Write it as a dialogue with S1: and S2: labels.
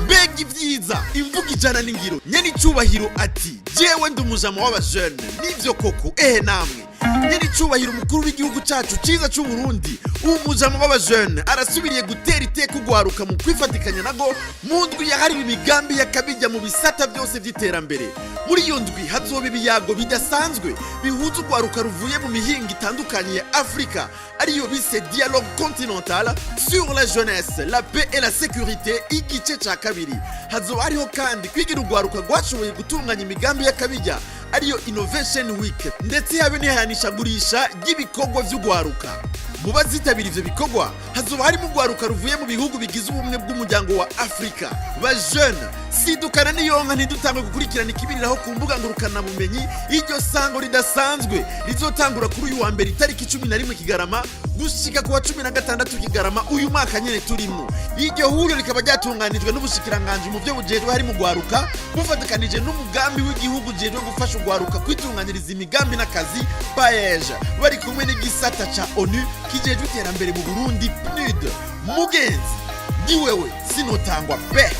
S1: mbega ibyiza imvuga ijana n'ingiro nyene icubahiro ati jewe ndi umujama w'abajeune nivyo koko namwe nyene icubahiro umukuru w'igihugu cacu ciza c'Uburundi umujama w'abajeune arasubiriye gutera iteka urwaruka mu kwifatikanya nago mu ndwi yahariwe imigambi yakabijya mu bisata vyose vy'iterambere. Muri iyo ndwi hazoba ibiyago bidasanzwe bihuza urwaruka ruvuye mu mihingo itandukanye ya Afrika ariyo bise dialogue continental sur la jeunesse, la paix et la sécurité igice ca kabiri. Hazoba hariho kandi kwigira urwaruka rwashoboye gutunganya imigambi yakabijya ariyo innovation week ndetse habe n'ihanishagurisha ry'ibikorwa vy'urwaruka. Mu bazitabira ivyo bikorwa hazoba harimo urwaruka ruvuye mu bihugu bigize ubumwe bw'umuryango wa Afrika. Ba jeune sidukane niho ntidutangwe kuzokurikirana ikibiriraho ku mbuga ngurukana bumenyi iryo sango ridasanzwe rizotangura kuri uyu wa mbere itariki 11 Kigarama gushika ku wa 16 Kigarama uyu mwaka nyene turimo. Iryo huriro rikaba ryatunganijwe n'ubushikiranganje mu byo bujejwe hari mu rwaruka bufatikanije n'umugambi w'igihugu ujejwe gufasha urwaruka kwitunganyiriza imigambi n'akazi paix bari kumwe n'igisata ca ONU kijejwe iterambere mu Burundi PNUD. Mugenzi ni wewe sinotangwa paix.